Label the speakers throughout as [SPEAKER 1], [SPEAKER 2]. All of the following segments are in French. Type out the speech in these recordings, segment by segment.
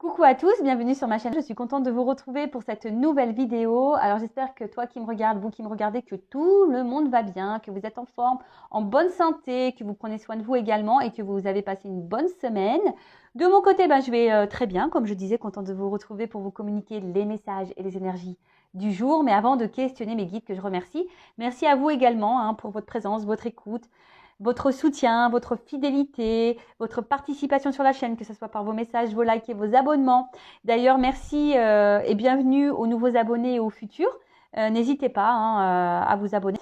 [SPEAKER 1] Coucou à tous, bienvenue sur ma chaîne. Je suis contente de vous retrouver pour cette nouvelle vidéo. Alors j'espère que toi qui me regardes, vous qui me regardez, que tout le monde va bien, que vous êtes en forme, en bonne santé, que vous prenez soin de vous également et que vous avez passé une bonne semaine. De mon côté, je vais très bien, comme je disais, contente de vous retrouver pour vous communiquer les messages et les énergies du jour. Mais avant de questionner mes guides que je remercie, merci à vous également pour votre présence, votre écoute, votre soutien, votre fidélité, votre participation sur la chaîne, que ce soit par vos messages, vos likes et vos abonnements. D'ailleurs, merci et bienvenue aux nouveaux abonnés et aux futurs. N'hésitez pas à vous abonner.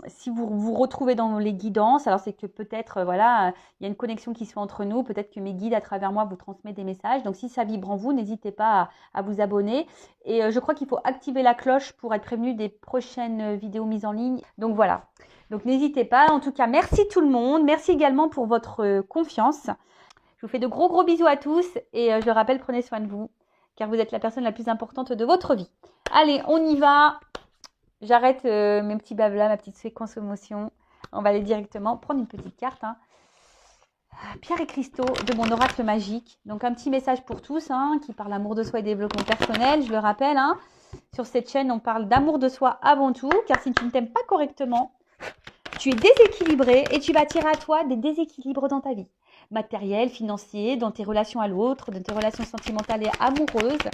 [SPEAKER 1] Si vous vous retrouvez dans les guidances, alors c'est que peut-être, il y a une connexion qui se fait entre nous. Peut-être que mes guides, à travers moi, vous transmettent des messages. Donc, si ça vibre en vous, n'hésitez pas à vous abonner. Et je crois qu'il faut activer la cloche pour être prévenu des prochaines vidéos mises en ligne. Donc, voilà. Donc, n'hésitez pas. En tout cas, merci tout le monde. Merci également pour votre confiance. Je vous fais de gros bisous à tous. Et je le rappelle, prenez soin de vous, car vous êtes la personne la plus importante de votre vie. Allez, on y va. J'arrête mes petits blabla, ma petite séquence émotion. On va aller directement prendre une petite carte. Pierre et cristaux de mon oracle magique. Donc, un petit message pour tous qui parle d'amour de soi et développement personnel. Je le rappelle, sur cette chaîne, on parle d'amour de soi avant tout. Car si tu ne t'aimes pas correctement, tu es déséquilibré et tu vas attirer à toi des déséquilibres dans ta vie. Matériel, financier, dans tes relations à l'autre, dans tes relations sentimentales et amoureuses.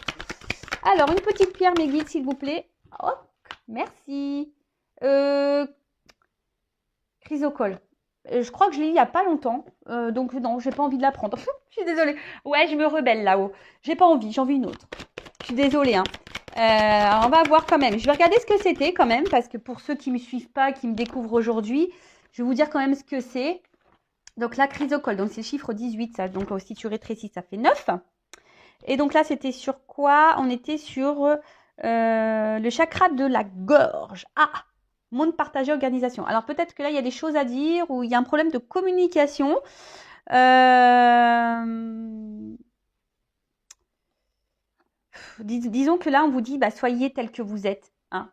[SPEAKER 1] Alors, une petite pierre, mes guides, s'il vous plaît. Oh, merci. Chrysocole. Je crois que je l'ai eu il n'y a pas longtemps. Donc, non, j'ai pas envie de la prendre. Je suis désolée. Ouais, je me rebelle là-haut. J'ai pas envie, j'en veux une autre. Je suis désolée. On va voir quand même. Je vais regarder ce que c'était quand même. Parce que pour ceux qui ne me suivent pas, qui me découvrent aujourd'hui, je vais vous dire quand même ce que c'est. Donc, la chrysocole. Donc, c'est le chiffre 18. Ça. Donc, si tu rétrécis, ça fait 9. Et donc là, c'était sur quoi? On était sur le chakra de la gorge. Monde partagé, organisation. Alors peut-être que là, il y a des choses à dire ou il y a un problème de communication. Disons que là, on vous dit, soyez tel que vous êtes,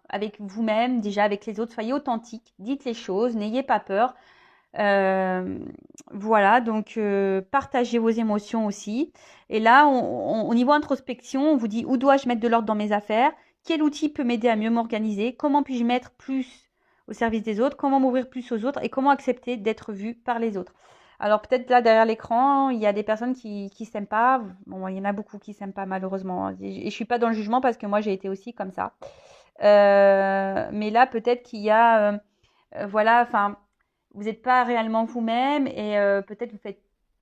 [SPEAKER 1] avec vous-même, déjà avec les autres. Soyez authentique, dites les choses, n'ayez pas peur. Voilà, donc partagez vos émotions aussi. Et là, au niveau introspection, on vous dit où dois-je mettre de l'ordre dans mes affaires? Quel outil peut m'aider à mieux m'organiser? Comment puis-je mettre plus au service des autres? Comment m'ouvrir plus aux autres? Et comment accepter d'être vu par les autres? Alors peut-être là, derrière l'écran, il y a des personnes qui s'aiment pas. Bon, il y en a beaucoup qui s'aiment pas malheureusement. Et je suis pas dans le jugement parce que moi, j'ai été aussi comme ça. Mais là, peut-être qu'il y a... vous n'êtes pas réellement vous-même et peut-être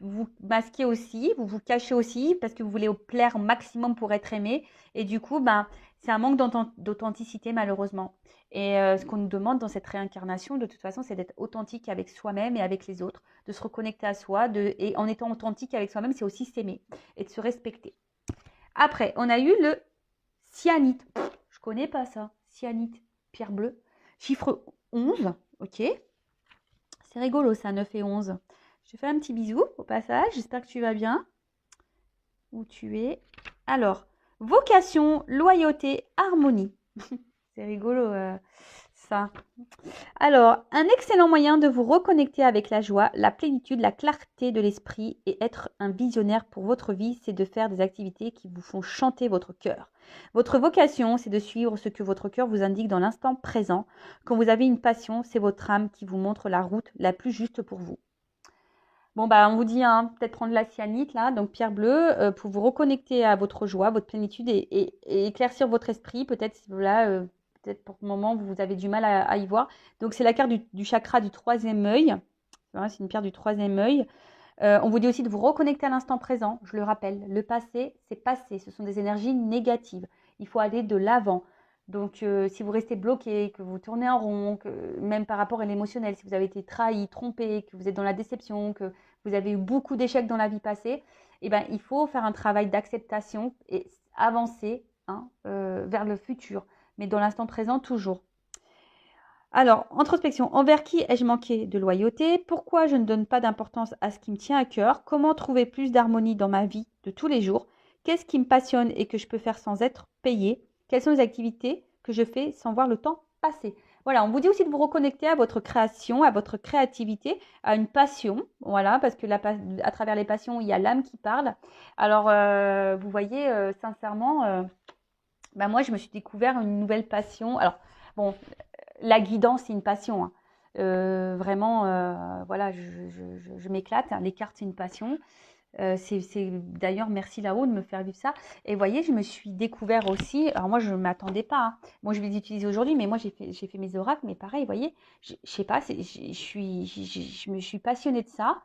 [SPEAKER 1] vous masquez aussi, vous vous cachez aussi parce que vous voulez plaire au maximum pour être aimé. Et du coup, c'est un manque d'authenticité malheureusement. Et ce qu'on nous demande dans cette réincarnation, de toute façon, c'est d'être authentique avec soi-même et avec les autres, de se reconnecter à soi. Et en étant authentique avec soi-même, c'est aussi s'aimer et de se respecter. Après, on a eu le cyanite. Je connais pas ça. Cyanite, pierre bleue. Chiffre 11, ok. C'est rigolo ça, 9 et 11. Je te fais un petit bisou au passage. J'espère que tu vas bien. Où tu es. Alors, vocation, loyauté, harmonie. C'est rigolo ça. Alors, un excellent moyen de vous reconnecter avec la joie, la plénitude, la clarté de l'esprit et être un visionnaire pour votre vie, c'est de faire des activités qui vous font chanter votre cœur. Votre vocation, c'est de suivre ce que votre cœur vous indique dans l'instant présent. Quand vous avez une passion, c'est votre âme qui vous montre la route la plus juste pour vous. Bon, on vous dit peut-être prendre la cyanite, là, donc pierre bleue, pour vous reconnecter à votre joie, votre plénitude et éclaircir votre esprit. Peut-être, peut-être pour le moment, vous avez du mal à y voir. Donc, c'est la carte du chakra du troisième œil. C'est une pierre du troisième œil. On vous dit aussi de vous reconnecter à l'instant présent. Je le rappelle, le passé, c'est passé. Ce sont des énergies négatives. Il faut aller de l'avant. Donc, si vous restez bloqué, que vous tournez en rond, même par rapport à l'émotionnel, si vous avez été trahi, trompé, que vous êtes dans la déception, que vous avez eu beaucoup d'échecs dans la vie passée, il faut faire un travail d'acceptation et avancer vers le futur, mais dans l'instant présent toujours. Alors, introspection. Envers qui ai-je manqué de loyauté? Pourquoi je ne donne pas d'importance à ce qui me tient à cœur? Comment trouver plus d'harmonie dans ma vie de tous les jours? Qu'est-ce qui me passionne et que je peux faire sans être payé? Quelles sont les activités que je fais sans voir le temps passer? Voilà, on vous dit aussi de vous reconnecter à votre création, à votre créativité, à une passion. Voilà, parce que à travers les passions, il y a l'âme qui parle. Alors, vous voyez, sincèrement, moi, je me suis découvert une nouvelle passion. Alors, bon, la guidance, c'est une passion, hein. Vraiment, voilà, je m'éclate, hein. Les cartes, c'est une passion. D'ailleurs, merci là-haut de me faire vivre ça. Et vous voyez, je me suis découvert aussi. Alors moi, je ne m'attendais pas, hein. Moi, je vais les utiliser aujourd'hui, mais moi, j'ai fait mes oracles. Mais pareil, vous voyez, je sais pas, je me suis passionnée de ça.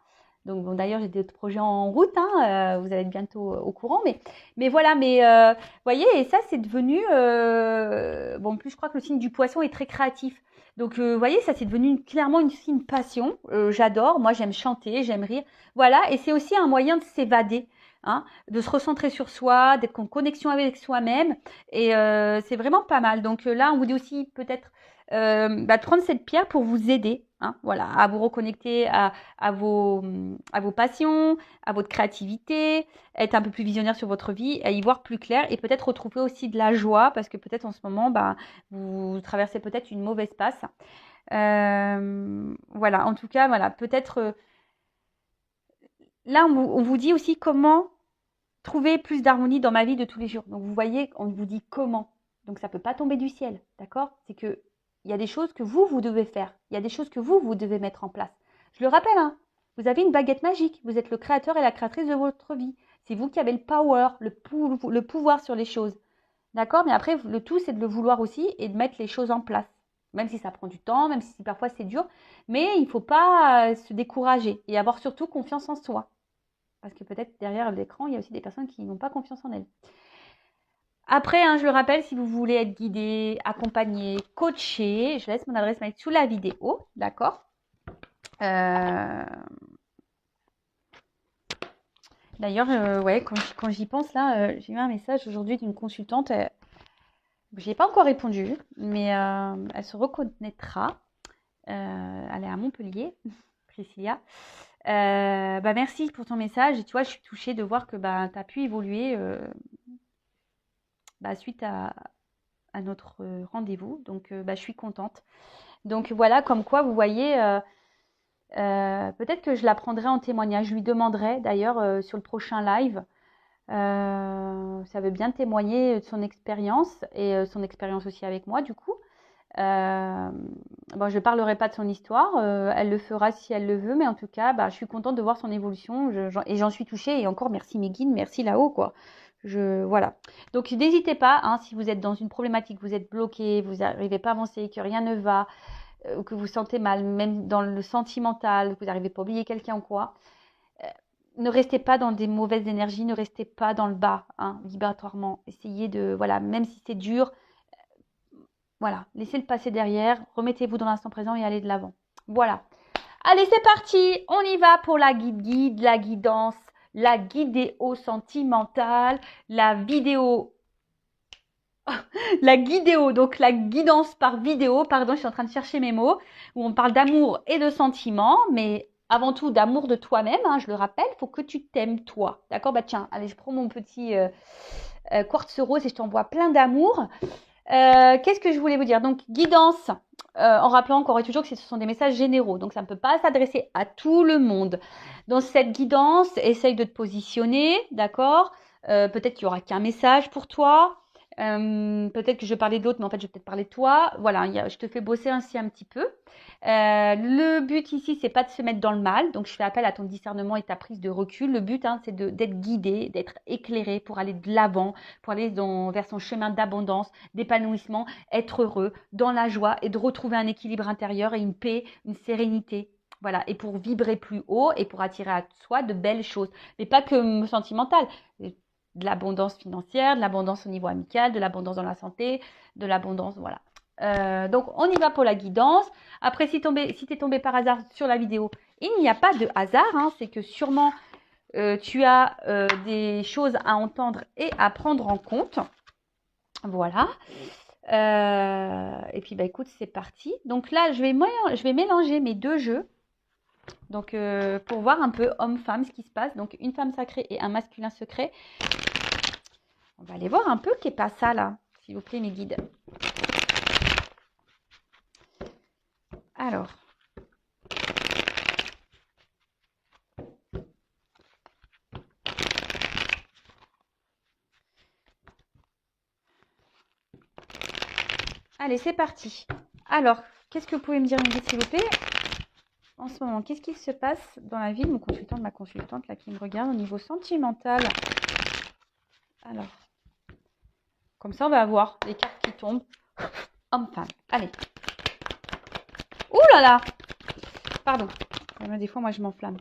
[SPEAKER 1] Donc, bon, d'ailleurs, j'ai d'autres projets en route, hein. Vous allez être bientôt au courant. Mais voilà, vous voyez, et ça, c'est devenu. Bon, en plus, je crois que le signe du poisson est très créatif. Donc, vous voyez, ça, c'est devenu clairement une passion. J'adore. Moi, j'aime chanter, j'aime rire. Voilà, et c'est aussi un moyen de s'évader, hein, de se recentrer sur soi, d'être en connexion avec soi-même. Et c'est vraiment pas mal. Donc là, on vous dit aussi peut-être de prendre cette pierre pour vous aider, hein, voilà, à vous reconnecter à vos passions, à votre créativité, être un peu plus visionnaire sur votre vie, à y voir plus clair et peut-être retrouver aussi de la joie parce que peut-être en ce moment, vous traversez peut-être une mauvaise passe. Voilà, en tout cas, voilà, peut-être là, on vous dit aussi comment trouver plus d'harmonie dans ma vie de tous les jours. Donc, vous voyez, on vous dit comment. Donc, ça ne peut pas tomber du ciel, d'accord? C'est que il y a des choses que vous devez faire. Il y a des choses que vous devez mettre en place. Je le rappelle, hein, vous avez une baguette magique. Vous êtes le créateur et la créatrice de votre vie. C'est vous qui avez le power, le pouvoir sur les choses. D'accord? Mais après, le tout, c'est de le vouloir aussi et de mettre les choses en place. Même si ça prend du temps, même si parfois c'est dur. Mais il ne faut pas se décourager et avoir surtout confiance en soi. Parce que peut-être derrière l'écran, il y a aussi des personnes qui n'ont pas confiance en elles. Après, hein, je le rappelle, si vous voulez être guidé, accompagné, coaché, je laisse mon adresse mail sous la vidéo, d'accord? D'ailleurs, ouais, quand j'y pense, là, j'ai eu un message aujourd'hui d'une consultante. Je n'ai pas encore répondu, mais elle se reconnaîtra. Elle est à Montpellier, Priscilla. Merci pour ton message. Et tu vois, je suis touchée de voir que tu as pu évoluer suite à notre rendez-vous. Donc, je suis contente. Donc, voilà, comme quoi, vous voyez, peut-être que je la prendrai en témoignage. Je lui demanderai, d'ailleurs, sur le prochain live, ça veut bien témoigner de son expérience et son expérience aussi avec moi, du coup. Je ne parlerai pas de son histoire, elle le fera si elle le veut, mais en tout cas, je suis contente de voir son évolution et j'en suis touchée. Et encore, merci mes guides, merci là-haut, quoi. Voilà. Donc, n'hésitez pas, hein, si vous êtes dans une problématique, vous êtes bloqué, vous n'arrivez pas à avancer, que rien ne va, que vous sentez mal, même dans le sentimental, que vous n'arrivez pas à oublier quelqu'un ou quoi, ne restez pas dans des mauvaises énergies, ne restez pas dans le bas, hein, vibratoirement. Essayez de, voilà, même si c'est dur, voilà, laissez le passé derrière, remettez-vous dans l'instant présent et allez de l'avant. Voilà. Allez, c'est parti, on y va pour la guide, la guidance, la guidéo sentimentale, la vidéo, la guidéo, donc la guidance par vidéo, pardon, je suis en train de chercher mes mots, où on parle d'amour et de sentiments, mais avant tout d'amour de toi-même, hein, je le rappelle, il faut que tu t'aimes toi, d'accord? Tiens, allez, je prends mon petit quartz rose et je t'envoie plein d'amour. Qu'est-ce que je voulais vous dire? Donc, guidance, en rappelant encore et toujours que ce sont des messages généraux. Donc, ça ne peut pas s'adresser à tout le monde. Dans cette guidance, essaye de te positionner, d'accord? Peut-être qu'il n'y aura qu'un message pour toi. Peut-être que je vais parler d'autres, mais en fait, je vais peut-être parler de toi. Voilà, je te fais bosser ainsi un petit peu. Le but ici, c'est pas de se mettre dans le mal. Donc, je fais appel à ton discernement et ta prise de recul. Le but, hein, c'est d'être guidé, d'être éclairé pour aller de l'avant, pour aller vers son chemin d'abondance, d'épanouissement, être heureux, dans la joie et de retrouver un équilibre intérieur et une paix, une sérénité. Voilà, et pour vibrer plus haut et pour attirer à soi de belles choses. Mais pas que sentimentales. De l'abondance financière, de l'abondance au niveau amical, de l'abondance dans la santé, de l'abondance, voilà. Donc, on y va pour la guidance. Après, si tu es tombé par hasard sur la vidéo, il n'y a pas de hasard, hein, c'est que sûrement tu as des choses à entendre et à prendre en compte. Voilà. Et puis, écoute, c'est parti. Donc là, je vais mélanger mes deux jeux. Donc, pour voir un peu homme-femme ce qui se passe. Donc, une femme sacrée et un masculin secret. On va aller voir un peu qu'est pas ça là, s'il vous plaît mes guides. Alors. Allez, c'est parti. Alors, qu'est-ce que vous pouvez me dire, s'il vous plaît? En ce moment, qu'est-ce qui se passe dans la vie de mon consultant, de ma consultante, là, qui me regarde au niveau sentimental? Alors, comme ça, on va voir les cartes qui tombent. Homme-femme. Allez. Ouh là là! Pardon. Des fois, moi, je m'enflamme.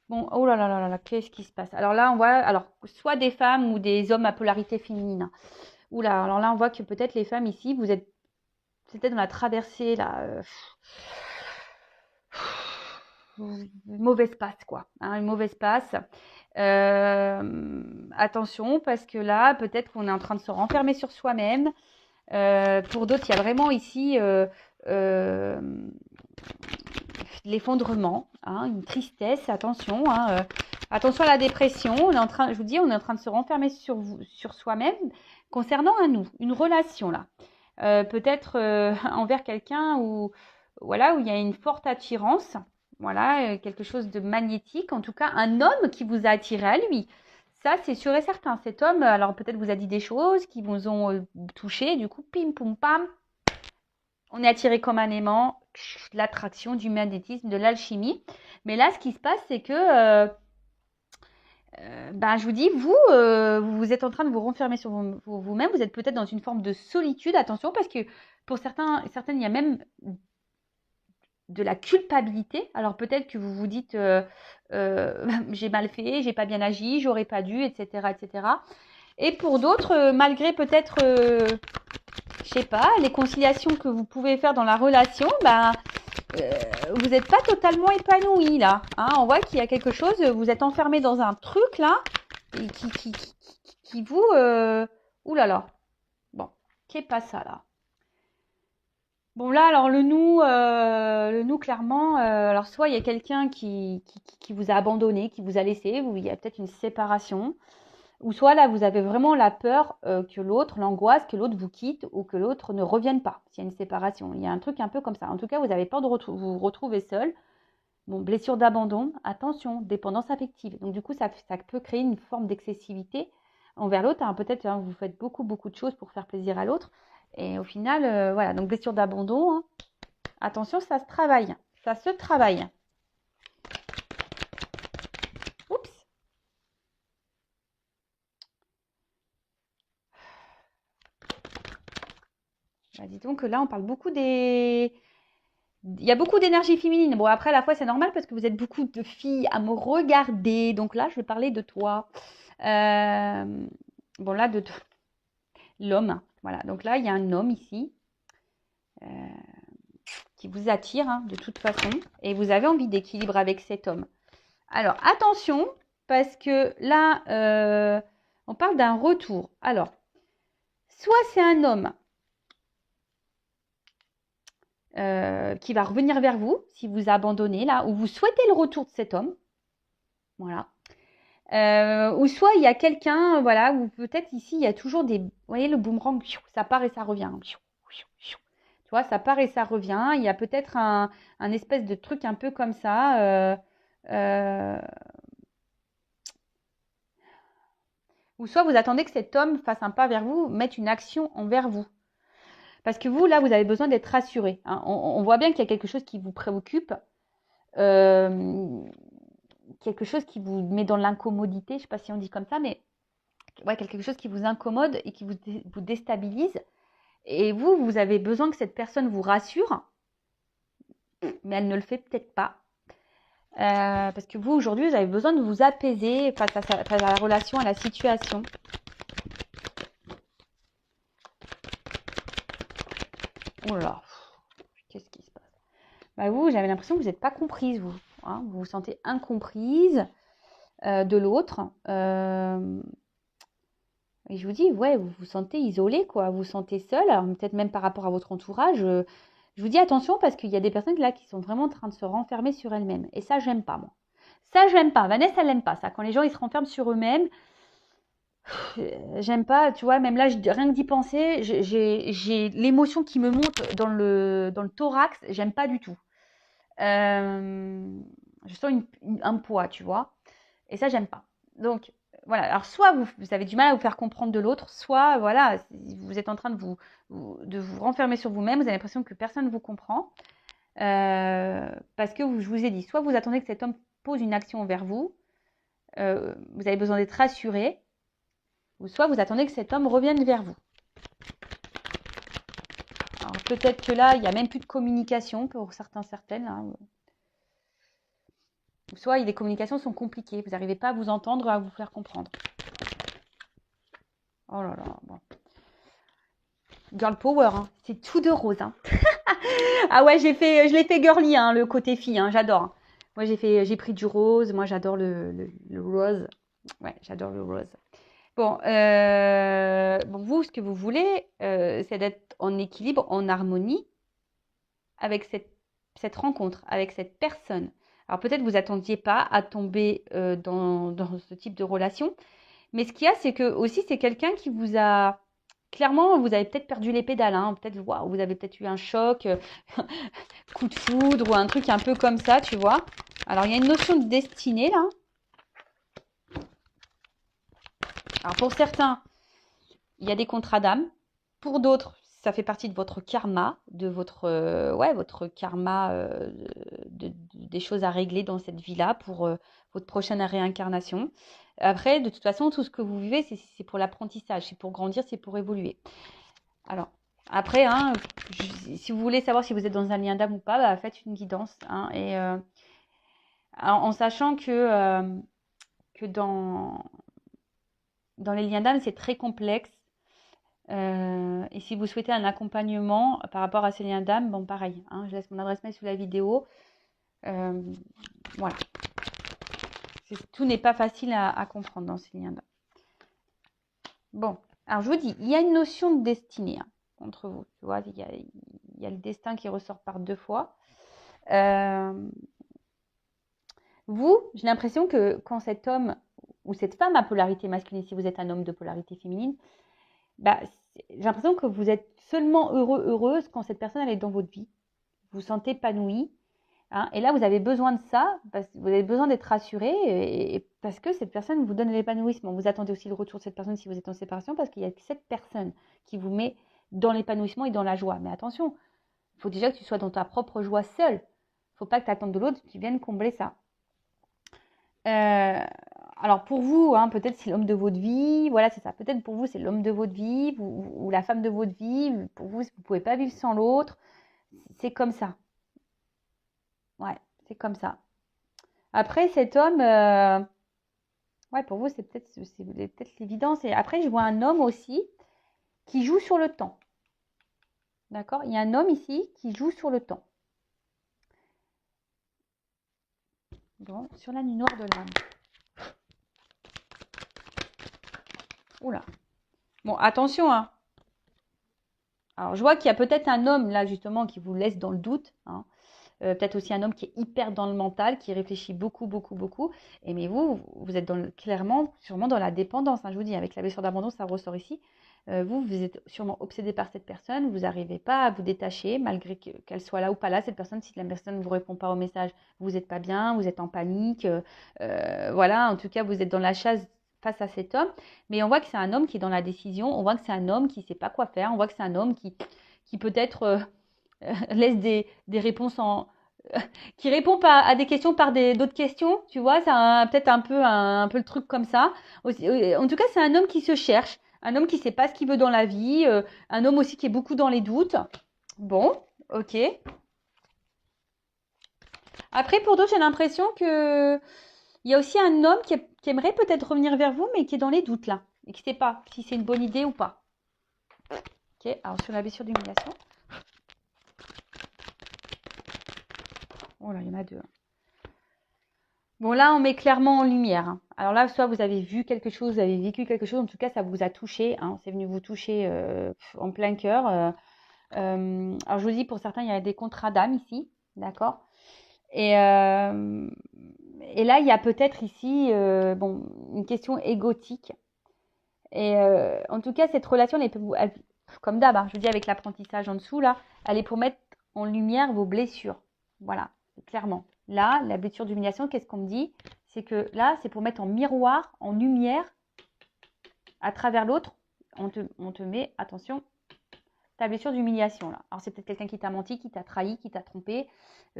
[SPEAKER 1] Bon, oh là là là là, qu'est-ce qui se passe? Alors là, on voit, alors, soit des femmes ou des hommes à polarité féminine. Ouh là, alors là, on voit que peut-être les femmes ici, vous êtes peut-être dans la traversée, là. Mauvaise passe, quoi. Hein, une mauvaise passe. Attention, parce que là, peut-être qu'on est en train de se renfermer sur soi-même. Pour d'autres, il y a vraiment ici l'effondrement, hein, une tristesse. Attention, hein, attention à la dépression. On est en train, je vous dis, on est en train de se renfermer sur soi-même concernant un nous, une relation là. Peut-être envers quelqu'un où voilà, où il y a une forte attirance. Voilà, quelque chose de magnétique. En tout cas, un homme qui vous a attiré à lui. Ça, c'est sûr et certain. Cet homme, alors peut-être vous a dit des choses qui vous ont touché. Du coup, pim, poum, pam. On est attiré comme un aimant. L'attraction, du magnétisme, de l'alchimie. Mais là, ce qui se passe, c'est que, je vous dis, vous êtes en train de vous renfermer sur vous-même. Vous êtes peut-être dans une forme de solitude. Attention, parce que pour certaines, il y a même de la culpabilité. Alors peut-être que vous vous dites j'ai mal fait, j'ai pas bien agi, j'aurais pas dû, etc., etc. Et pour d'autres, malgré peut-être, je sais pas, les conciliations que vous pouvez faire dans la relation, vous n'êtes pas totalement épanoui là. Hein, on voit qu'il y a quelque chose, vous êtes enfermé dans un truc là qui vous, ouh là là. Bon, qu'est pas ça là? Bon là, alors le nous clairement, alors soit il y a quelqu'un qui vous a abandonné, qui vous a laissé, ou il y a peut-être une séparation, ou soit là vous avez vraiment la peur que l'autre, l'angoisse, que l'autre vous quitte ou que l'autre ne revienne pas, s'il y a une séparation. Il y a un truc un peu comme ça. En tout cas, vous avez peur de vous retrouver seul. Bon, blessure d'abandon, attention, dépendance affective. Donc du coup, ça peut créer une forme d'excessivité envers l'autre. Hein, peut-être vous faites beaucoup de choses pour faire plaisir à l'autre. Et au final, voilà, donc blessure d'abandon, hein. Attention, ça se travaille. Ça se travaille. Oups. Bah, dis donc que là, on parle beaucoup des... Il y a beaucoup d'énergie féminine. Bon, après, à la fois, c'est normal parce que vous êtes beaucoup de filles à me regarder. Donc là, je vais parler de toi. Bon, là, de l'homme. Voilà, donc là, il y a un homme ici qui vous attire hein, de toute façon. Et vous avez envie d'équilibre avec cet homme. Alors, attention, parce que là, on parle d'un retour. Alors, soit c'est un homme qui va revenir vers vous, si vous abandonnez là, ou vous souhaitez le retour de cet homme. Voilà. Ou soit il y a quelqu'un, voilà, ou peut-être ici, il y a toujours des... Vous voyez, le boomerang, ça part et ça revient. Tu vois, ça part et ça revient. Il y a peut-être un espèce de truc un peu comme ça. Ou soit vous attendez que cet homme fasse un pas vers vous, mette une action envers vous. Parce que vous, là, vous avez besoin d'être rassuré. Hein. On voit bien qu'il y a quelque chose qui vous préoccupe. Quelque chose qui vous met dans l'incommodité. Je ne sais pas si on dit comme ça, mais ouais, quelque chose qui vous incommode et qui vous déstabilise. Et vous avez besoin que cette personne vous rassure. Mais elle ne le fait peut-être pas. Parce que vous, aujourd'hui, vous avez besoin de vous apaiser face à la relation, à la situation. Oh là là, qu'est-ce qui se passe? Vous, j'avais l'impression que vous n'êtes pas comprise, vous. Hein, vous vous sentez incomprise de l'autre. Et je vous dis, ouais, vous vous sentez isolée, quoi. Vous vous sentez seule, alors peut-être même par rapport à votre entourage. Je vous dis attention parce qu'il y a des personnes là qui sont vraiment en train de se renfermer sur elles-mêmes. Et ça, j'aime pas, moi. Ça, j'aime pas. Vanessa, elle n'aime pas ça. Quand les gens, ils se renferment sur eux-mêmes, j'aime pas, tu vois, même là, rien que d'y penser, j'ai l'émotion qui me monte dans le thorax, j'aime pas du tout. Je sens un poids, tu vois. Et ça, j'aime pas. Donc, voilà. Alors, soit vous avez du mal à vous faire comprendre de l'autre, soit, voilà, vous êtes en train de vous renfermer sur vous-même. Vous avez l'impression que personne ne vous comprend. Parce que je vous ai dit, soit vous attendez que cet homme pose une action envers vous, vous avez besoin d'être rassuré, ou soit vous attendez que cet homme revienne vers vous. Alors, peut-être que là, il n'y a même plus de communication pour certaines. Hein. Soit les communications sont compliquées, vous n'arrivez pas à vous entendre, à vous faire comprendre. Oh là là, bon. Girl power, hein. C'est tout de rose. Hein. Ah ouais, je l'ai fait girly, hein, le côté fille, hein, j'adore. Hein. Moi, j'ai pris du rose, moi j'adore le rose. Ouais, j'adore le rose. Bon, vous, ce que vous voulez, c'est d'être en équilibre, en harmonie avec cette rencontre, avec cette personne. Alors peut-être vous attendiez pas à tomber dans ce type de relation, mais ce qu'il y a, c'est que aussi c'est quelqu'un qui vous a clairement, vous avez peut-être perdu les pédales, hein, peut-être waouh, vous avez peut-être eu un choc, coup de foudre ou un truc un peu comme ça, tu vois. Alors il y a une notion de destinée là. Alors pour certains, il y a des contrats d'âme. Pour d'autres, ça fait partie de votre karma, de votre karma des choses à régler dans cette vie-là pour votre prochaine réincarnation. Après, de toute façon, tout ce que vous vivez, c'est pour l'apprentissage, c'est pour grandir, c'est pour évoluer. Alors, après, hein, si vous voulez savoir si vous êtes dans un lien d'âme ou pas, bah, faites une guidance. Hein, et en sachant que dans les liens d'âme, c'est très complexe. Et si vous souhaitez un accompagnement par rapport à ces liens d'âme, bon pareil, hein, je laisse mon adresse mail sous la vidéo. Voilà. Tout n'est pas facile à comprendre dans ces liens d'âme. Bon, alors je vous dis, il y a une notion de destinée hein, entre vous. Tu vois, il y a le destin qui ressort par deux fois. Vous, j'ai l'impression que quand cet homme ou cette femme à polarité masculine, si vous êtes un homme de polarité féminine, bah, j'ai l'impression que vous êtes seulement heureuse quand cette personne elle est dans votre vie. Vous vous sentez épanoui. Hein, et là, vous avez besoin de ça, parce que vous avez besoin d'être rassuré, et parce que cette personne vous donne l'épanouissement. Vous attendez aussi le retour de cette personne si vous êtes en séparation, parce qu'il y a cette personne qui vous met dans l'épanouissement et dans la joie. Mais attention, il faut déjà que tu sois dans ta propre joie seule. Il ne faut pas que tu attendes de l'autre qui vienne combler ça. Alors pour vous, hein, peut-être c'est l'homme de votre vie, voilà c'est ça, peut-être pour vous c'est l'homme de votre vie ou la femme de votre vie, pour vous vous ne pouvez pas vivre sans l'autre, c'est comme ça, ouais, c'est comme ça. Après cet homme, ouais pour vous c'est peut-être l'évidence, et après je vois un homme aussi qui joue sur le temps, d'accord? Il y a un homme ici qui joue sur le temps, bon, sur la nuit noire de l'âme. Oula, bon attention hein. Alors, je vois qu'il y a peut-être un homme, là, justement, qui vous laisse dans le doute. Hein. Peut-être aussi un homme qui est hyper dans le mental, qui réfléchit beaucoup, beaucoup, beaucoup. Et mais vous êtes clairement, sûrement dans la dépendance. Hein. Je vous dis, avec la blessure d'abandon, ça ressort ici. Vous êtes sûrement obsédé par cette personne. Vous n'arrivez pas à vous détacher, malgré qu'elle soit là ou pas là. Cette personne, si la personne ne vous répond pas au message, vous n'êtes pas bien, vous êtes en panique. Voilà, en tout cas, vous êtes dans la chasse face à cet homme, mais on voit que c'est un homme qui est dans la décision, on voit que c'est un homme qui ne sait pas quoi faire, on voit que c'est un homme qui peut-être laisse des réponses qui répond pas à des questions par d'autres questions, tu vois, c'est peut-être un peu le truc comme ça. En tout cas, c'est un homme qui se cherche, un homme qui ne sait pas ce qu'il veut dans la vie, un homme aussi qui est beaucoup dans les doutes. Bon, ok. Après, pour d'autres, j'ai l'impression que il y a aussi un homme qui aimerait peut-être revenir vers vous, mais qui est dans les doutes là, et qui ne sait pas si c'est une bonne idée ou pas. Ok, alors sur la blessure d'humiliation. Oh là, il y en a deux. Bon, là, on met clairement en lumière. Hein. Alors là, soit vous avez vu quelque chose, vous avez vécu quelque chose, en tout cas, ça vous a touché. Hein. C'est venu vous toucher en plein cœur. Alors, je vous dis, pour certains, il y a des contrats d'âme ici, d'accord? Et là, il y a peut-être ici une question égotique. Et en tout cas, cette relation, comme d'hab, hein, je vous dis avec l'apprentissage en dessous, là, elle est pour mettre en lumière vos blessures. Voilà. clairement. Là, la blessure d'humiliation, qu'est-ce qu'on me dit? C'est que là, c'est pour mettre en miroir, en lumière, à travers l'autre, on te met, attention, ta blessure d'humiliation là. Alors c'est peut-être quelqu'un qui t'a menti, qui t'a trahi, qui t'a trompé,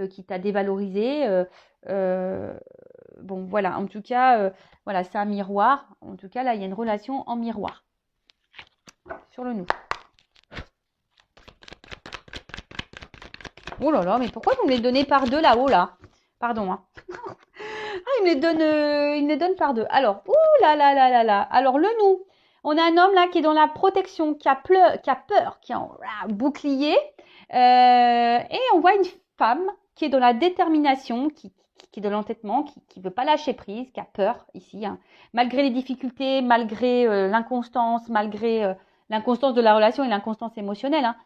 [SPEAKER 1] qui t'a dévalorisé. Bon voilà, en tout cas, voilà, c'est un miroir. En tout cas, là, il y a une relation en miroir. Sur le nous. Oh là là, mais pourquoi vous me les donnez par deux là-haut là? Pardon, hein. Ah, il me les donne par deux. Alors, ouh là là là là là. Alors, le nous. On a un homme là qui est dans la protection, qui a peur, qui est en bouclier. Et on voit une femme qui est dans la détermination, qui est dans l'entêtement, qui veut pas lâcher prise, qui a peur ici. Hein. Malgré les difficultés, malgré l'inconstance, malgré l'inconstance de la relation et l'inconstance émotionnelle. Hein.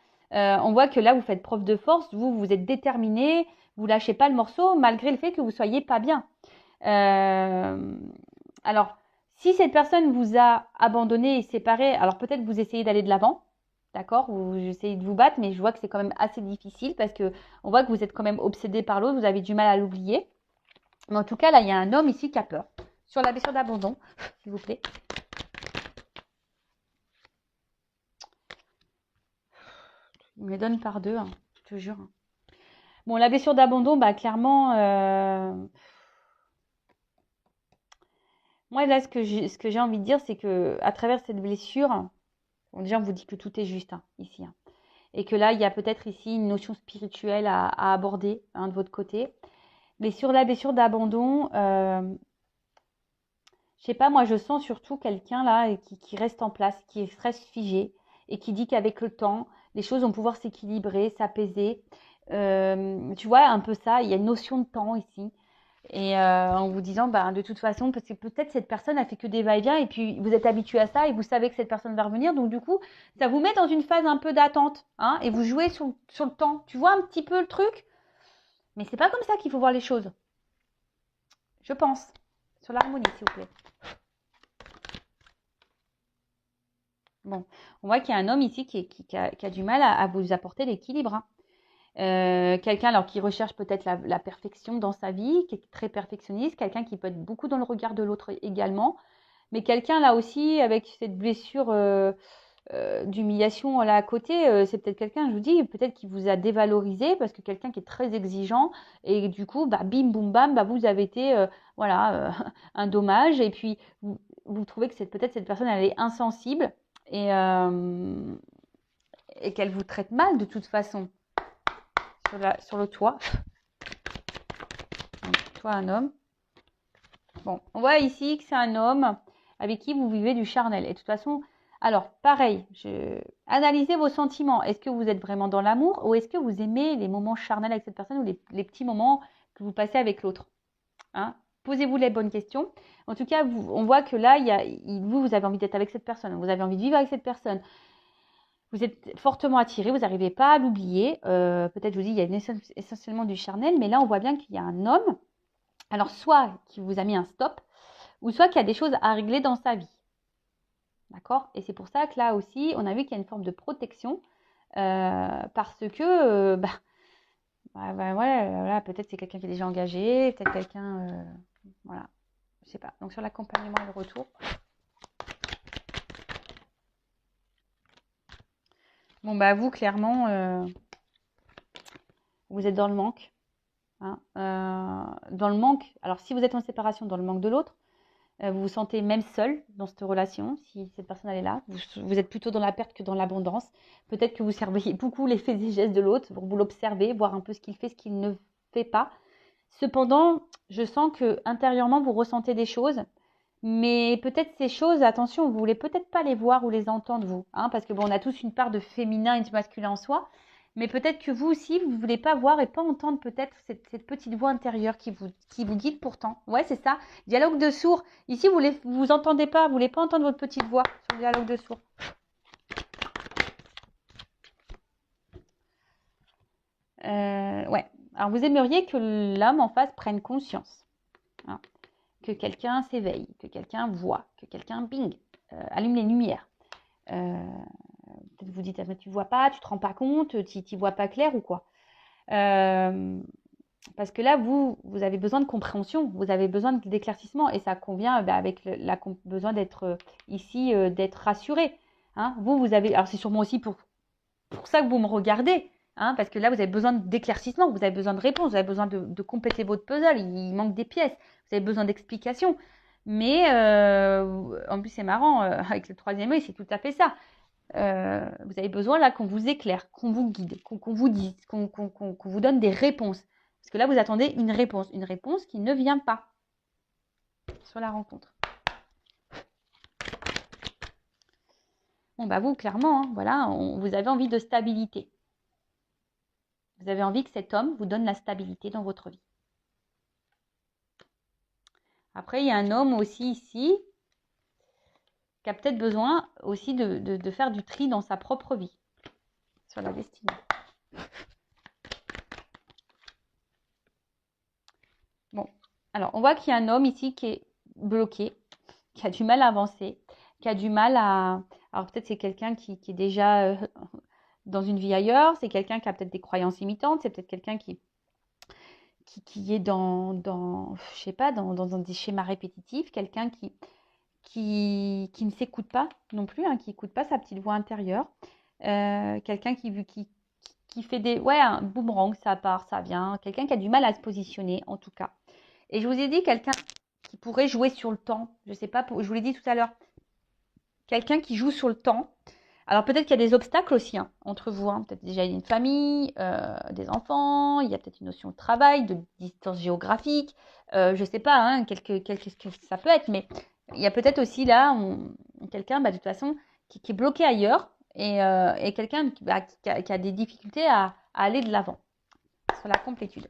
[SPEAKER 1] On voit que là, vous faites preuve de force, vous êtes déterminé, vous lâchez pas le morceau, malgré le fait que vous soyez pas bien. Alors, si cette personne vous a abandonné et séparé, alors peut-être que vous essayez d'aller de l'avant, d'accord, ou vous essayez de vous battre, mais je vois que c'est quand même assez difficile parce que on voit que vous êtes quand même obsédé par l'autre, vous avez du mal à l'oublier. Mais en tout cas, là, il y a un homme ici qui a peur. Sur la blessure d'abandon, s'il vous plaît. Il me les donne par deux, hein, je te jure. Bon, la blessure d'abandon, bah clairement, moi là, ce que j'ai envie de dire, c'est que à travers cette blessure, bon, déjà on vous dit que tout est juste hein, ici, hein, et que là il y a peut-être ici une notion spirituelle à aborder hein, de votre côté. Mais sur la blessure d'abandon, je sais pas, moi je sens surtout quelqu'un là qui reste en place, qui reste figé et qui dit qu'avec le temps, les choses vont pouvoir s'équilibrer, s'apaiser. Tu vois un peu ça, il y a une notion de temps ici. Et en vous disant, bah, de toute façon, parce que peut-être cette personne a fait que des va-et-vient et puis vous êtes habitué à ça et vous savez que cette personne va revenir. Donc du coup, ça vous met dans une phase un peu d'attente hein, et vous jouez sur le temps. Tu vois un petit peu le truc? Mais c'est pas comme ça qu'il faut voir les choses. Je pense. Sur l'harmonie, s'il vous plaît. Bon, on voit qu'il y a un homme ici qui a du mal à vous apporter l'équilibre. Hein. Quelqu'un alors qui recherche peut-être la perfection dans sa vie, qui est très perfectionniste, quelqu'un qui peut être beaucoup dans le regard de l'autre également, mais quelqu'un là aussi avec cette blessure d'humiliation là à côté, c'est peut-être quelqu'un, je vous dis, peut-être qui vous a dévalorisé parce que quelqu'un qui est très exigeant et du coup, bah, bim, boum, bam, bah, vous avez été voilà un dommage et puis vous trouvez que peut-être cette personne elle est insensible et, euh, et qu'elle vous traite mal de toute façon sur le toit. Donc, toi, un homme. Bon, on voit ici que c'est un homme avec qui vous vivez du charnel. Et de toute façon, alors, pareil, analysez vos sentiments. Est-ce que vous êtes vraiment dans l'amour ou est-ce que vous aimez les moments charnels avec cette personne ou les petits moments que vous passez avec l'autre hein. Posez-vous les bonnes questions. En tout cas, on voit que là, vous avez envie d'être avec cette personne. Vous avez envie de vivre avec cette personne. Vous êtes fortement attiré, vous n'arrivez pas à l'oublier. Peut-être, je vous dis, il y a essentiellement du charnel, mais là, on voit bien qu'il y a un homme, alors soit qui vous a mis un stop, ou soit qu'il y a des choses à régler dans sa vie. D'accord? Et c'est pour ça que là aussi, on a vu qu'il y a une forme de protection, parce que, voilà, peut-être c'est quelqu'un qui est déjà engagé, peut-être quelqu'un, voilà, je sais pas. Donc sur l'accompagnement et le retour. Bon, bah vous, clairement, vous êtes dans le manque. Hein, dans le manque, alors si vous êtes en séparation, dans le manque de l'autre, vous vous sentez même seul dans cette relation, si cette personne elle est là, vous êtes plutôt dans la perte que dans l'abondance. Peut-être que vous surveillez beaucoup les faits et gestes de l'autre, vous l'observez, voir un peu ce qu'il fait, ce qu'il ne fait pas. Cependant, je sens que intérieurement vous ressentez des choses, mais peut-être ces choses, attention, vous voulez peut-être pas les voir ou les entendre vous, hein, parce que bon, on a tous une part de féminin et de masculin en soi, mais peut-être que vous aussi, vous ne voulez pas voir et pas entendre peut-être cette petite voix intérieure qui vous guide pourtant. Ouais, c'est ça. Dialogue de sourds. Ici, vous entendez pas, vous voulez pas entendre votre petite voix sur le dialogue de sourds. Ouais. Alors, vous aimeriez que l'homme en face prenne conscience. Hein, que quelqu'un s'éveille, que quelqu'un voit, que quelqu'un bing, allume les lumières. Peut-être vous dites, ah, mais tu vois pas, tu te rends pas compte, tu vois pas clair ou quoi. Parce que là, vous avez besoin de compréhension, vous avez besoin d'éclaircissement et ça convient avec besoin d'être ici, d'être rassuré. Hein. Vous avez, alors c'est sûrement aussi pour ça que vous me regardez, hein, parce que là, vous avez besoin d'éclaircissement, vous avez besoin de réponses, vous avez besoin de compléter votre puzzle, il manque des pièces, vous avez besoin d'explications. Mais en plus, c'est marrant, avec le troisième œil, c'est tout à fait ça. Vous avez besoin là qu'on vous éclaire, qu'on vous guide, qu'on vous dise, qu'on vous donne des réponses. Parce que là, vous attendez une réponse qui ne vient pas sur la rencontre. Bon, bah vous, clairement, hein, voilà, vous avez envie de stabilité. Vous avez envie que cet homme vous donne la stabilité dans votre vie. Après, il y a un homme aussi ici qui a peut-être besoin aussi de faire du tri dans sa propre vie, sur la destinée. Bon, alors on voit qu'il y a un homme ici qui est bloqué, qui a du mal à avancer, qui a du mal à... Alors peut-être c'est quelqu'un qui est déjà dans une vie ailleurs, c'est quelqu'un qui a peut-être des croyances limitantes, c'est peut-être quelqu'un qui est je sais pas, dans des schémas répétitifs, quelqu'un qui ne s'écoute pas non plus, hein, qui n'écoute pas sa petite voix intérieure, quelqu'un qui fait un boomerang, ça part, ça vient, quelqu'un qui a du mal à se positionner en tout cas. Et je vous ai dit quelqu'un qui pourrait jouer sur le temps, je sais pas, je vous l'ai dit tout à l'heure, quelqu'un qui joue sur le temps. Alors peut-être qu'il y a des obstacles aussi hein, entre vous, hein. Peut-être déjà une famille, des enfants, il y a peut-être une notion de travail, de distance géographique, je ne sais pas, hein, qu'est-ce que ça peut être, mais il y a peut-être aussi là quelqu'un de toute façon qui est bloqué ailleurs et quelqu'un qui a des difficultés à aller de l'avant sur la complétude.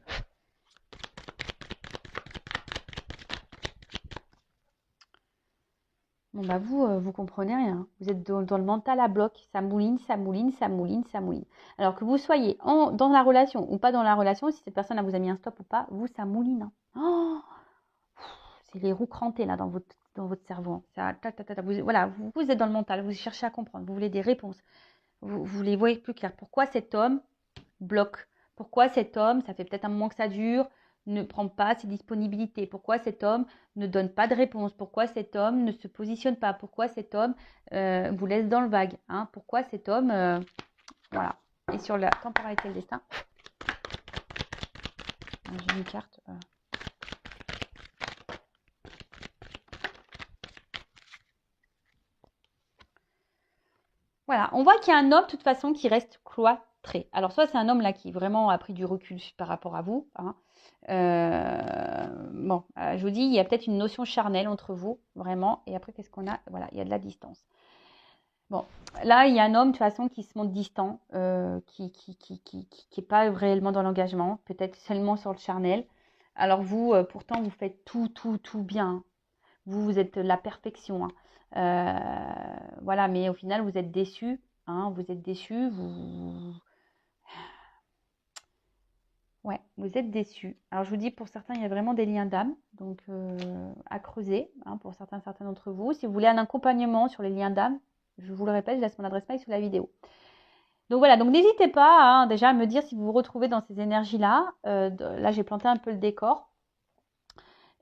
[SPEAKER 1] Bon bah vous comprenez rien. Vous êtes dans le mental à bloc. Ça mouline, ça mouline, ça mouline, ça mouline. Alors que vous soyez dans la relation ou pas dans la relation, si cette personne vous a mis un stop ou pas, vous, ça mouline. Hein. Oh, c'est les roues crantées là dans votre cerveau. Ça, vous êtes dans le mental, vous cherchez à comprendre, vous voulez des réponses. Vous les voyez plus clair. Pourquoi cet homme bloque? Pourquoi cet homme, ça fait peut-être un moment que ça dure, ne prend pas ses disponibilités? Pourquoi cet homme ne donne pas de réponse? Pourquoi cet homme ne se positionne pas? Pourquoi cet homme vous laisse dans le vague, hein? Pourquoi cet homme... voilà. Et sur la temporalité et le destin, j'ai une carte... Voilà, on voit qu'il y a un homme de toute façon qui reste cloîtré. Alors soit c'est un homme là qui vraiment a pris du recul par rapport à vous. Hein. Je vous dis, il y a peut-être une notion charnelle entre vous, vraiment. Et après, qu'est-ce qu'on a? Voilà, il y a de la distance. Bon, là, il y a un homme de toute façon qui se montre distant, qui n'est pas réellement dans l'engagement, peut-être seulement sur le charnel. Alors vous, pourtant, vous faites tout bien. Vous êtes la perfection. Hein. Voilà, mais au final, vous êtes déçus. Hein, vous êtes déçus. Ouais, vous êtes déçus. Alors, je vous dis, pour certains, il y a vraiment des liens d'âme, donc à creuser, hein, pour certains d'entre vous. Si vous voulez un accompagnement sur les liens d'âme, je vous le répète, je laisse mon adresse mail sous la vidéo. Donc voilà, donc n'hésitez pas hein, déjà à me dire si vous vous retrouvez dans ces énergies-là. Là, j'ai planté un peu le décor.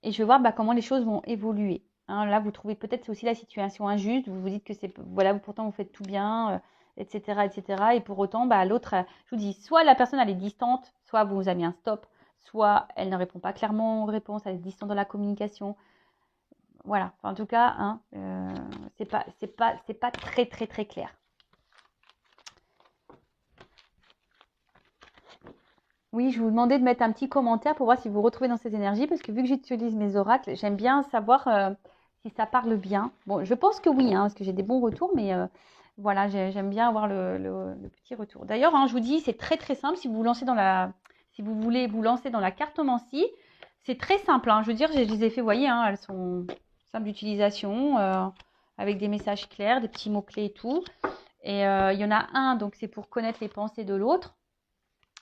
[SPEAKER 1] Et je vais voir comment les choses vont évoluer. Hein, là, vous trouvez peut-être aussi la situation injuste. Vous vous dites que c'est voilà, pourtant vous faites tout bien, etc., etc. Et pour autant, l'autre, je vous dis, soit la personne elle est distante, soit vous avez mis un stop, soit elle ne répond pas clairement aux réponses, elle est distante dans la communication. Voilà. Enfin, en tout cas, hein, c'est pas très très très clair. Oui, je vous demandais de mettre un petit commentaire pour voir si vous vous retrouvez dans ces énergies, parce que vu que j'utilise mes oracles, j'aime bien savoir si ça parle bien. Bon, je pense que oui, hein, parce que j'ai des bons retours, mais voilà, j'aime bien avoir le petit retour. D'ailleurs, hein, je vous dis, c'est très très simple si vous voulez vous lancer dans la cartomancie, c'est très simple. Hein, je veux dire, je les ai fait, vous voyez, hein, elles sont simples d'utilisation, avec des messages clairs, des petits mots-clés et tout. Et il y en a un, donc c'est pour connaître les pensées de l'autre.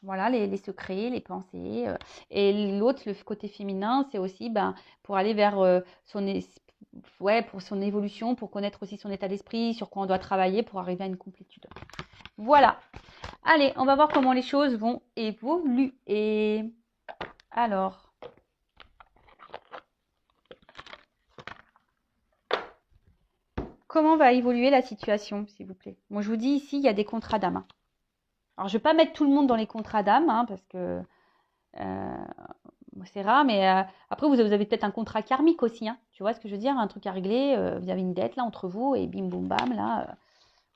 [SPEAKER 1] Voilà, les secrets, les pensées. Et l'autre, le côté féminin, c'est aussi pour aller vers pour son évolution, pour connaître aussi son état d'esprit, sur quoi on doit travailler pour arriver à une complétude. Voilà. Allez, on va voir comment les choses vont évoluer. Alors, comment va évoluer la situation, s'il vous plaît? Moi, je vous dis ici, il y a des contrats d'âme, hein. Alors, je ne vais pas mettre tout le monde dans les contrats d'âme, hein, parce que c'est rare, mais après, vous avez peut-être un contrat karmique aussi, hein. Tu vois ce que je veux dire? Un truc à régler, vous avez une dette là entre vous, et bim, boum, bam, là,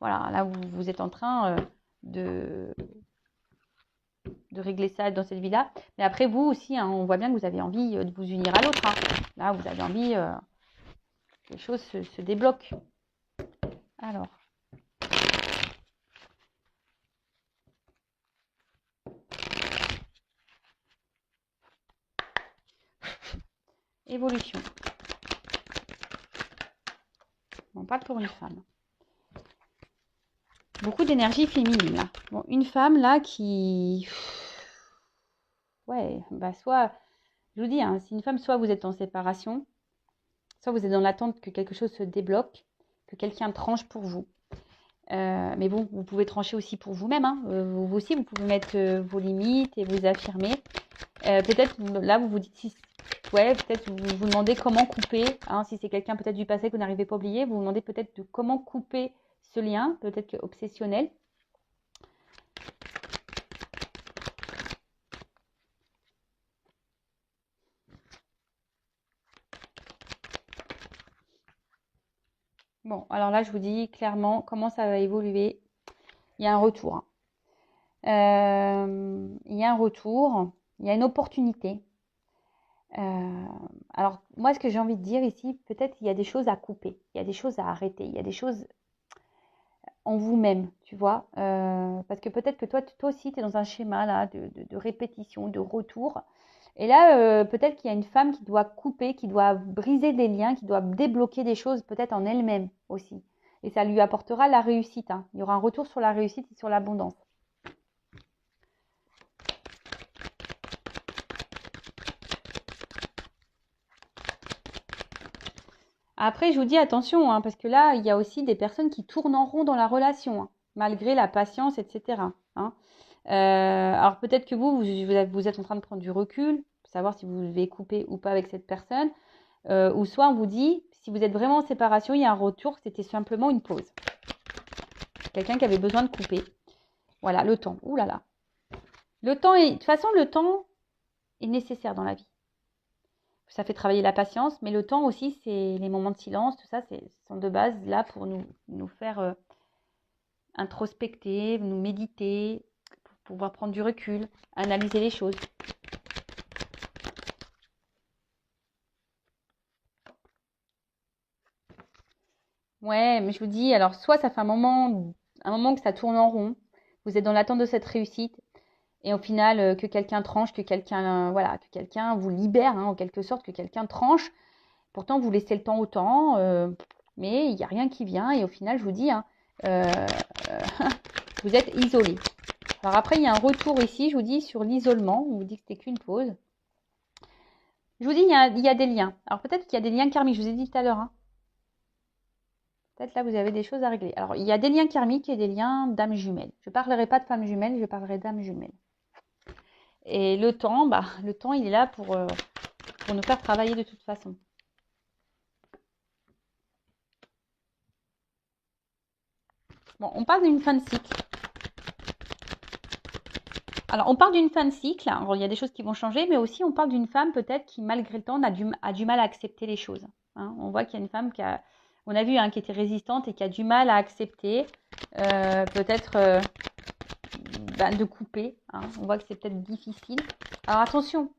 [SPEAKER 1] voilà, là, vous êtes en train de, de régler ça dans cette vie-là. Mais après, vous aussi, hein, on voit bien que vous avez envie de vous unir à l'autre, hein. Là, vous avez envie que les choses se débloquent. Alors, évolution. On parle pour une femme. Beaucoup d'énergie féminine, là. Bon, une femme, là, qui... Ouais, bah soit... Je vous dis, hein, c'est une femme, soit vous êtes en séparation, soit vous êtes dans l'attente que quelque chose se débloque, que quelqu'un tranche pour vous. Mais bon, vous pouvez trancher aussi pour vous-même, hein. Vous aussi, vous pouvez mettre vos limites et vous affirmer. Peut-être, là, vous vous dites, ouais, peut-être vous vous demandez comment couper, hein, si c'est quelqu'un peut-être du passé que vous n'arrivez pas à oublier, vous vous demandez peut-être de comment couper ce lien, peut-être que obsessionnel. Bon, alors là, je vous dis clairement comment ça va évoluer. Il y a un retour, hein. Il y a un retour, il y a une opportunité. Alors, moi, ce que j'ai envie de dire ici, peut-être il y a des choses à couper, il y a des choses à arrêter, il y a des choses en vous-même, tu vois. Parce que peut-être que toi aussi, tu es dans un schéma là, de répétition, de retour. Et là, peut-être qu'il y a une femme qui doit couper, qui doit briser des liens, qui doit débloquer des choses peut-être en elle-même aussi. Et ça lui apportera la réussite, hein. Il y aura un retour sur la réussite et sur l'abondance. Après, je vous dis attention, hein, parce que là, il y a aussi des personnes qui tournent en rond dans la relation, hein, malgré la patience, etc., hein. Alors peut-être que vous êtes en train de prendre du recul, pour savoir si vous devez couper ou pas avec cette personne, ou soit on vous dit, si vous êtes vraiment en séparation, il y a un retour, c'était simplement une pause. Quelqu'un qui avait besoin de couper. Voilà, le temps. Ouh là là. Le temps est, de toute façon, le temps est nécessaire dans la vie. Ça fait travailler la patience, mais le temps aussi, c'est les moments de silence, tout ça, sont de base là pour nous faire introspecter, nous méditer, pour pouvoir prendre du recul, analyser les choses. Ouais, mais je vous dis, alors soit ça fait un moment que ça tourne en rond, vous êtes dans l'attente de cette réussite, et au final, que quelqu'un tranche, que quelqu'un voilà, que quelqu'un vous libère, hein, en quelque sorte, que quelqu'un tranche. Pourtant, vous laissez le temps au temps, mais il n'y a rien qui vient, et au final, je vous dis, hein, euh, vous êtes isolé. Alors après, il y a un retour ici, je vous dis, sur l'isolement, on vous dit que c'était qu'une pause. Je vous dis, il y a des liens. Alors peut-être qu'il y a des liens karmiques, je vous ai dit tout à l'heure, hein. Peut-être là, vous avez des choses à régler. Alors, il y a des liens karmiques et des liens d'âmes jumelles. Je ne parlerai pas de femmes jumelles, je parlerai d'âmes jumelles. Et le temps, le temps, il est là pour nous faire travailler de toute façon. Bon, on parle d'une fin de cycle. Alors, on parle d'une fin de cycle. Alors, il y a des choses qui vont changer, mais aussi on parle d'une femme peut-être qui, malgré le temps, a du mal à accepter les choses, hein. On voit qu'il y a une femme on a vu, hein, qui était résistante et qui a du mal à accepter, peut-être de couper, hein. On voit que c'est peut-être difficile. Alors, attention,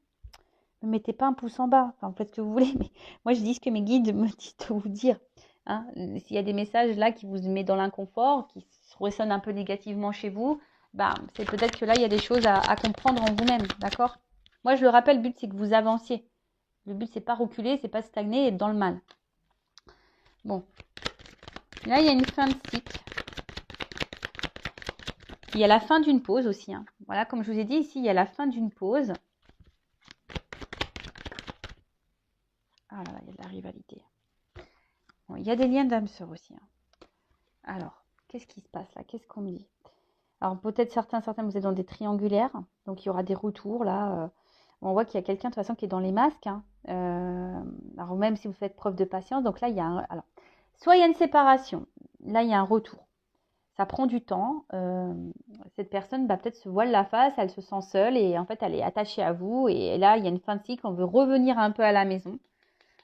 [SPEAKER 1] ne mettez pas un pouce en bas. Enfin, faites ce que vous voulez, mais moi, je dis ce que mes guides me disent de vous dire, hein. S'il y a des messages là qui vous mettent dans l'inconfort, qui ressonnent un peu négativement chez vous, c'est peut-être que là, il y a des choses à comprendre en vous-même, d'accord? Moi, je le rappelle, le but, c'est que vous avanciez. Le but, c'est pas reculer, c'est pas stagner et être dans le mal. Bon. Là, il y a une fin de cycle. Il y a la fin d'une pause aussi, hein. Voilà, comme je vous ai dit ici, il y a la fin d'une pause. Ah là là, il y a de la rivalité. Bon, il y a des liens d'âme sœur aussi, hein. Alors, qu'est-ce qui se passe là? Qu'est-ce qu'on me dit? Alors, peut-être certains, vous êtes dans des triangulaires. Donc, il y aura des retours là. On voit qu'il y a quelqu'un de toute façon qui est dans les masques, hein. Alors même si vous faites preuve de patience, donc là il y a alors, soit il y a une séparation, là il y a un retour. Ça prend du temps. Cette personne peut-être se voile la face, elle se sent seule et en fait elle est attachée à vous. Et là il y a une fin de cycle, on veut revenir un peu à la maison.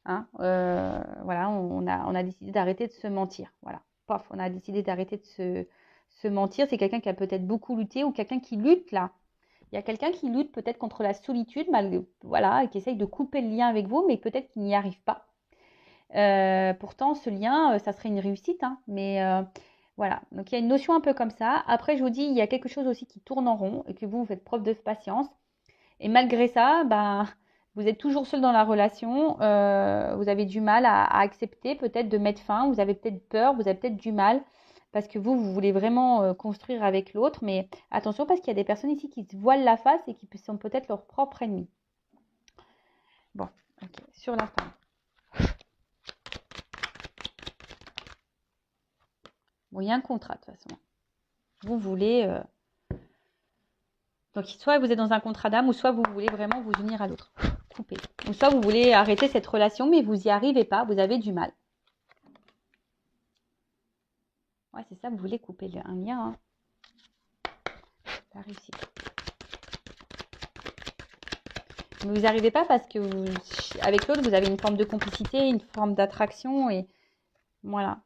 [SPEAKER 1] Hein. Voilà, on a décidé d'arrêter de se mentir. Voilà, paf, on a décidé d'arrêter de se mentir. C'est quelqu'un qui a peut-être beaucoup lutté ou quelqu'un qui lutte là. Il y a quelqu'un qui lutte peut-être contre la solitude, voilà, et qui essaye de couper le lien avec vous, mais peut-être qu'il n'y arrive pas. Pourtant, ce lien, ça serait une réussite, hein, mais voilà. Donc, il y a une notion un peu comme ça. Après, je vous dis, il y a quelque chose aussi qui tourne en rond et que vous faites preuve de patience. Et malgré ça, vous êtes toujours seul dans la relation. Vous avez du mal à accepter peut-être de mettre fin. Vous avez peut-être peur, vous avez peut-être du mal parce que vous voulez vraiment construire avec l'autre. Mais attention parce qu'il y a des personnes ici qui se voilent la face et qui sont peut-être leur propre ennemi. Bon, ok. Sur la femme. Bon, il y a un contrat de toute façon. Vous voulez... Donc, soit vous êtes dans un contrat d'âme, ou soit vous voulez vraiment vous unir à l'autre. Couper. Ou soit vous voulez arrêter cette relation, mais vous n'y arrivez pas, vous avez du mal. Ouais, c'est ça, vous voulez couper un lien. Hein. La réussite. Mais vous n'y arrivez pas parce que avec l'autre, vous avez une forme de complicité, une forme d'attraction. Et voilà.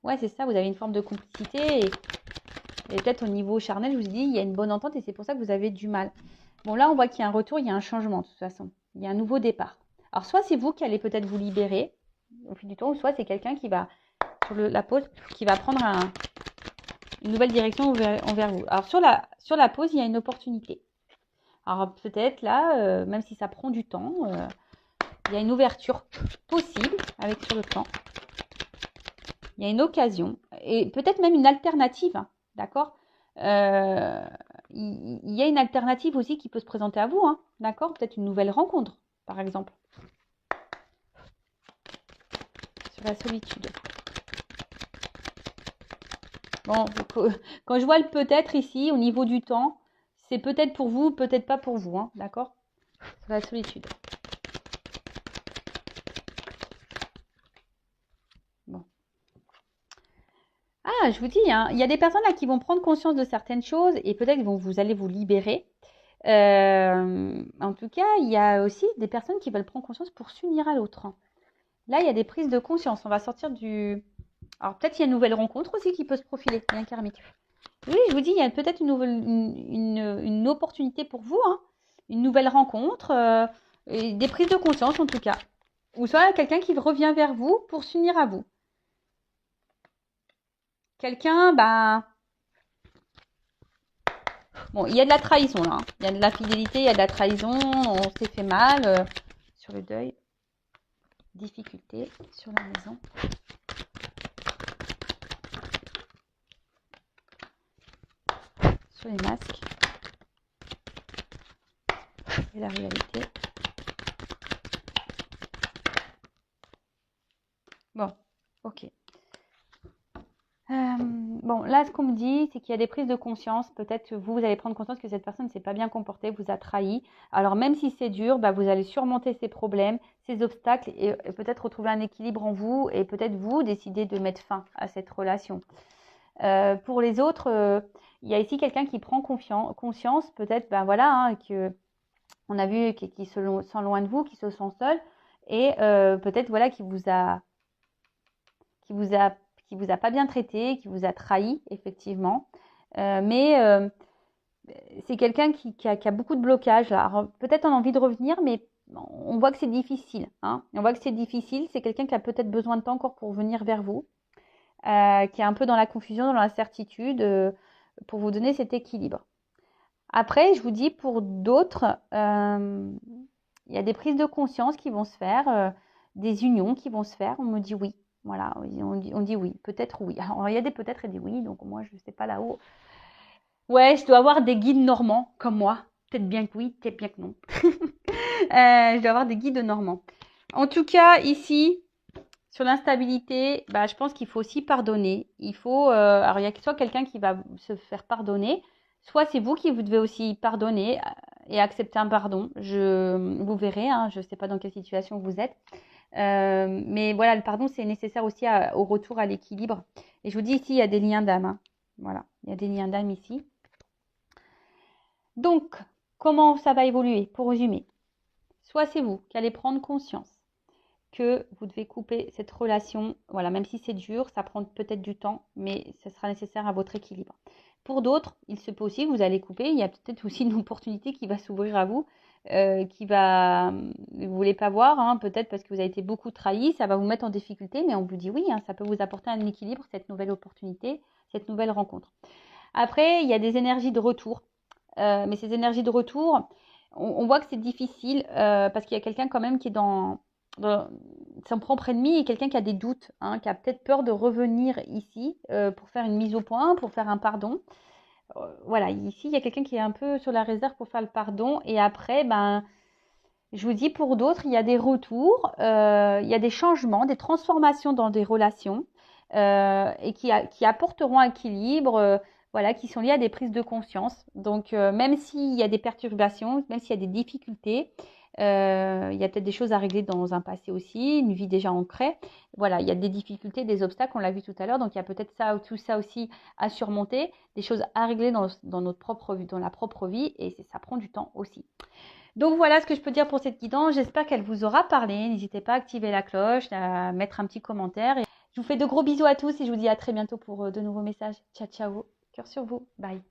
[SPEAKER 1] Ouais, c'est ça, vous avez une forme de complicité. Et peut-être au niveau charnel, je vous dis, il y a une bonne entente et c'est pour ça que vous avez du mal. Bon, là, on voit qu'il y a un retour, il y a un changement de toute façon. Il y a un nouveau départ. Alors, soit c'est vous qui allez peut-être vous libérer au fil du temps, ou soit c'est quelqu'un qui va, sur la pause, qui va prendre une nouvelle direction envers vous. Alors, sur la pause, il y a une opportunité. Alors, peut-être là, même si ça prend du temps, il y a une ouverture possible avec sur le plan. Il y a une occasion et peut-être même une alternative, hein, d'accord. Il y a une alternative aussi qui peut se présenter à vous, hein, d'accord. Peut-être une nouvelle rencontre, par exemple. Sur la solitude. Bon, quand je vois le peut-être ici, au niveau du temps, c'est peut-être pour vous, peut-être pas pour vous, hein, d'accord. Sur la solitude. Bon. Ah, je vous dis, hein, il y a des personnes là qui vont prendre conscience de certaines choses et peut-être vous allez vous libérer. En tout cas, il y a aussi des personnes qui veulent prendre conscience pour s'unir à l'autre. Là, il y a des prises de conscience. On va sortir du... Alors, peut-être il y a une nouvelle rencontre aussi qui peut se profiler. Il y a un karmique. Oui, je vous dis, il y a peut-être une opportunité pour vous. Hein. Une nouvelle rencontre. Et des prises de conscience, en tout cas. Ou soit quelqu'un qui revient vers vous pour s'unir à vous. Quelqu'un, bon, il y a de la trahison, là. Hein. Il y a de la fidélité, il y a de la trahison. On s'est fait mal. Sur le deuil. Difficulté sur la maison. Sur les masques. Et la réalité. Bon, ok. Bon, là, ce qu'on me dit, c'est qu'il y a des prises de conscience. Peut-être que vous allez prendre conscience que cette personne ne s'est pas bien comportée, vous a trahi. Alors, même si c'est dur, vous allez surmonter ces problèmes, ces obstacles et peut-être retrouver un équilibre en vous et peut-être vous décider de mettre fin à cette relation. Pour les autres, il y a ici quelqu'un qui prend conscience, peut-être, voilà, hein, que on a vu qui se sent loin de vous, qui se sent seul et peut-être, voilà, qui vous a pas bien traité, qui vous a trahi, effectivement. Mais c'est quelqu'un qui a beaucoup de blocages. Alors, peut-être on a envie de revenir, mais on voit que c'est difficile. Hein. On voit que c'est difficile. C'est quelqu'un qui a peut-être besoin de temps encore pour venir vers vous, qui est un peu dans la confusion, dans l'incertitude, pour vous donner cet équilibre. Après, je vous dis, pour d'autres, il y a des prises de conscience qui vont se faire, des unions qui vont se faire. On me dit oui. Voilà, on dit oui, peut-être oui. Alors, il y a des peut-être et des oui, donc moi, je ne sais pas là-haut. Ouais, je dois avoir des guides normands, comme moi. Peut-être bien que oui, peut-être bien que non. Je dois avoir des guides normands. En tout cas, ici, sur l'instabilité, je pense qu'il faut aussi pardonner. Il faut, alors, il y a soit quelqu'un qui va se faire pardonner, soit c'est vous qui vous devez aussi pardonner. et accepter un pardon. Vous verrez, hein, je ne sais pas dans quelle situation vous êtes. Mais voilà, le pardon, c'est nécessaire aussi au retour à l'équilibre. Et je vous dis ici, il y a des liens d'âme. Hein. Voilà, il y a des liens d'âme ici. Donc, comment ça va évoluer? Pour résumer, soit c'est vous qui allez prendre conscience que vous devez couper cette relation. Voilà, même si c'est dur, ça prend peut-être du temps, mais ça sera nécessaire à votre équilibre. Pour d'autres, il se peut aussi que vous allez couper. Il y a peut-être aussi une opportunité qui va s'ouvrir à vous, qui va, vous voulez pas voir, hein, peut-être parce que vous avez été beaucoup trahi, ça va vous mettre en difficulté, mais on vous dit oui, hein, ça peut vous apporter un équilibre, cette nouvelle opportunité, cette nouvelle rencontre. Après, il y a des énergies de retour, mais ces énergies de retour, on voit que c'est difficile parce qu'il y a quelqu'un quand même qui est dans son propre ennemi et quelqu'un qui a des doutes, hein, qui a peut-être peur de revenir ici pour faire une mise au point, pour faire un pardon. Voilà, ici, il y a quelqu'un qui est un peu sur la réserve pour faire le pardon. Et après, ben, je vous dis, pour d'autres, il y a des retours, il y a des changements, des transformations dans des relations et qui apporteront un équilibre, voilà, qui sont liés à des prises de conscience. Donc, même s'il y a des perturbations, même s'il y a des difficultés, il y a peut-être des choses à régler dans un passé aussi, une vie déjà ancrée. Voilà, il y a des difficultés, des obstacles, on l'a vu tout à l'heure. Donc, il y a peut-être tout ça aussi à surmonter, des choses à régler dans notre propre vie, dans la propre vie, et ça prend du temps aussi. Donc voilà ce que je peux dire pour cette guidance. J'espère qu'elle vous aura parlé. N'hésitez pas à activer la cloche, à mettre un petit commentaire. Et je vous fais de gros bisous à tous et je vous dis à très bientôt pour de nouveaux messages. Ciao, ciao. Cœur sur vous. Bye.